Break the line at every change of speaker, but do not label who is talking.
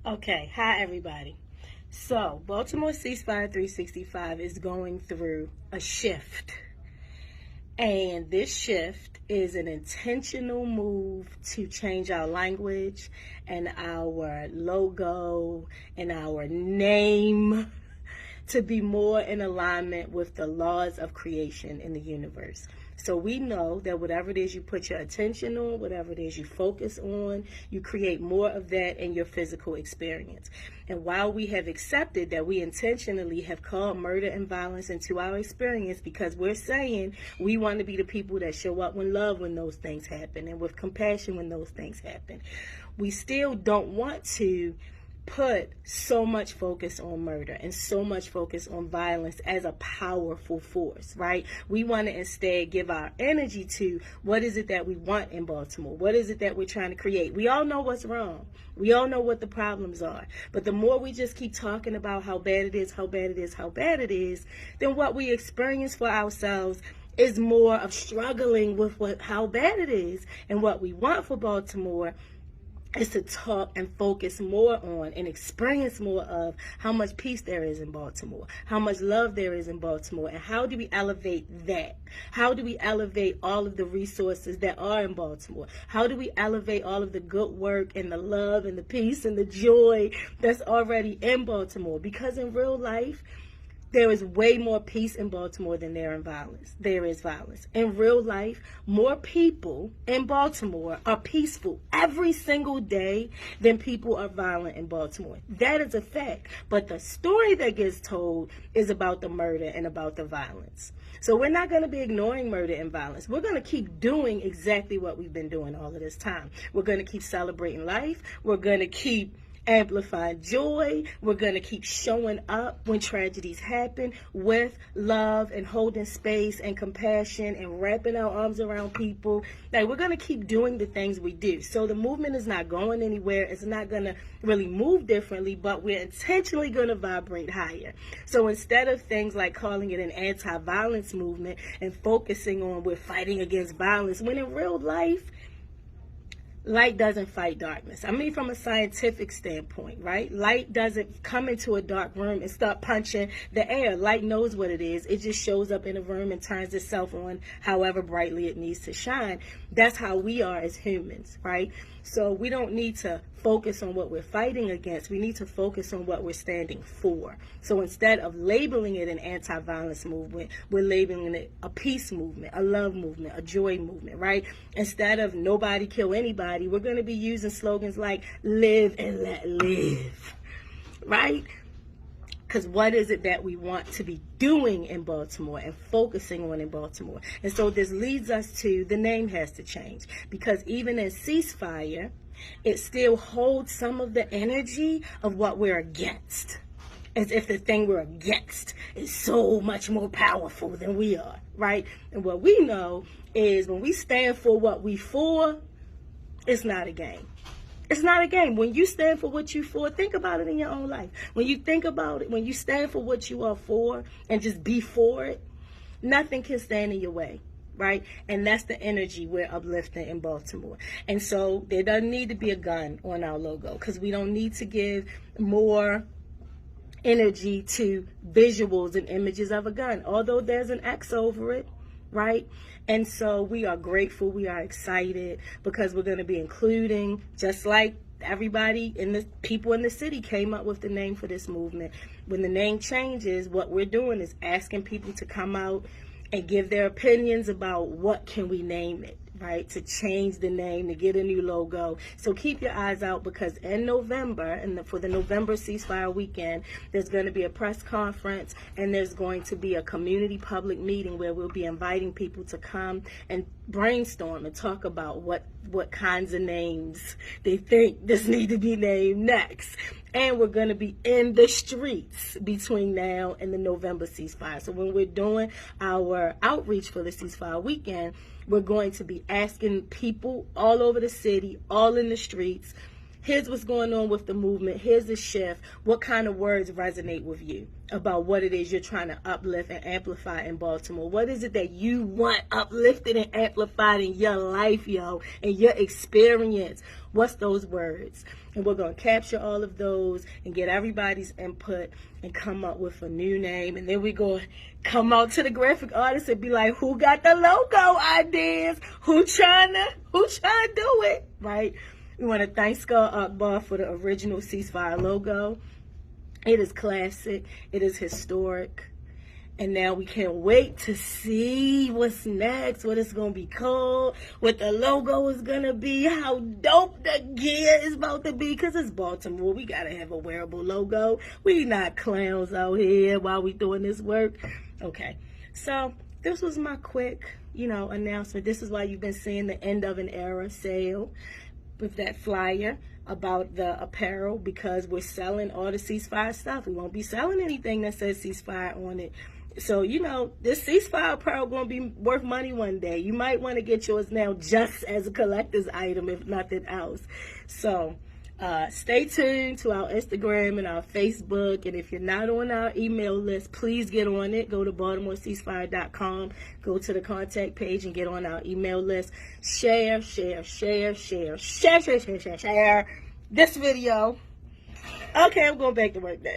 Okay, hi everybody. So, Baltimore Ceasefire 365 is going through a shift. And this shift is an intentional move to change our language and our logo and our name to be more in alignment with the laws of creation in the universe. So we know that whatever it is you put your attention on, whatever it is you focus on, you create more of that in your physical experience. And while we have accepted that we intentionally have called murder and violence into our experience because we're saying we want to be the people that show up with love when those things happen and with compassion when those things happen, we still don't want to put so much focus on murder and so much focus on violence as a powerful force, right? We want to instead give our energy to what is it that we want in Baltimore? What is it that we're trying to create? We all know what's wrong. We all know what the problems are. But the more we just keep talking about how bad it is, how bad it is, how bad it is, then what we experience for ourselves is more of struggling with how bad it is. And what we want for Baltimore is to talk and focus more on and experience more of how much peace there is in Baltimore, how much love there is in Baltimore, and how do we elevate that? How do we elevate all of the resources that are in Baltimore? How do we elevate all of the good work and the love and the peace and the joy that's already in Baltimore? Because in real life, there is way more peace in Baltimore than there is violence. In real life, more people in Baltimore are peaceful every single day than people are violent in Baltimore. That is a fact. But the story that gets told is about the murder and about the violence. So we're not going to be ignoring murder and violence. We're going to keep doing exactly what we've been doing all of this time. We're going to keep celebrating life. We're going to keep amplifying joy. We're going to keep showing up when tragedies happen with love and holding space and compassion and wrapping our arms around people. Like, we're going to keep doing the things we do. So the movement is not going anywhere. It's not going to really move differently, but we're intentionally going to vibrate higher. So instead of things like calling it an anti-violence movement and focusing on we're fighting against violence, when in real life, light doesn't fight darkness. I mean, from a scientific standpoint, right? Light doesn't come into a dark room and start punching the air. Light knows what it is. It just shows up in a room and turns itself on however brightly it needs to shine. That's how we are as humans, right? So we don't need to focus on what we're fighting against. We need to focus on what we're standing for. So instead of labeling it an anti-violence movement, we're labeling it a peace movement, a love movement, a joy movement, right? Instead of nobody kill anybody, we're going to be using slogans like live and let live, right? Because what is it that we want to be doing in Baltimore and focusing on in Baltimore? And so this leads us to the name has to change. Because even in ceasefire, it still holds some of the energy of what we're against. As if the thing we're against is so much more powerful than we are, right? And what we know is when we stand for what we for, it's not a game. It's not a game. When you stand for what you for, think about it in your own life. When you think about it, when you stand for what you are for and just be for it, nothing can stand in your way, right? And that's the energy we're uplifting in Baltimore. And so there doesn't need to be a gun on our logo because we don't need to give more energy to visuals and images of a gun, although there's an X over it, right? And so we are grateful, we are excited because we're going to be including, just like everybody in the people in the city came up with the name for this movement. When the name changes, what we're doing is asking people to come out and give their opinions about what can we name it, right? To change the name, to get a new logo. So keep your eyes out because in November, and for the November Ceasefire weekend, there's going to be a press conference and there's going to be a community public meeting where we'll be inviting people to come and brainstorm and talk about what kinds of names they think this need to be named next. And we're going to be in the streets between now and the November ceasefire. So when we're doing our outreach for the ceasefire weekend, we're going to be asking people all over the city, all in the streets, Here's what's going on with the movement. Here's the shift. What kind of words resonate with you about what it is you're trying to uplift and amplify in Baltimore? What is it that you want uplifted and amplified in your life, yo, and your experience? What's those words? And we're going to capture all of those and get everybody's input and come up with a new name. And then we're going to come out to the graphic artist and be like, who got the logo ideas? Who trying to do it, right? We want to thank Skull Akbar for the original Ceasefire logo. It is classic. It is historic. And now we can't wait to see what's next, what it's going to be called, what the logo is going to be, how dope the gear is about to be, because it's Baltimore. We got to have a wearable logo. We not clowns out here while we doing this work. Okay, so this was my quick, announcement. This is why you've been seeing the end of an era sale with that flyer about the apparel, because we're selling all the Ceasefire stuff. We won't be selling anything that says Ceasefire on it. So, this Ceasefire apparel going to be worth money one day. You might want to get yours now just as a collector's item, if nothing else. So, stay tuned to our Instagram and our Facebook. And if you're not on our email list, please get on it. Go to BaltimoreCeasefire.com. Go to the contact page and get on our email list. Share this video. Okay, I'm going back to work now.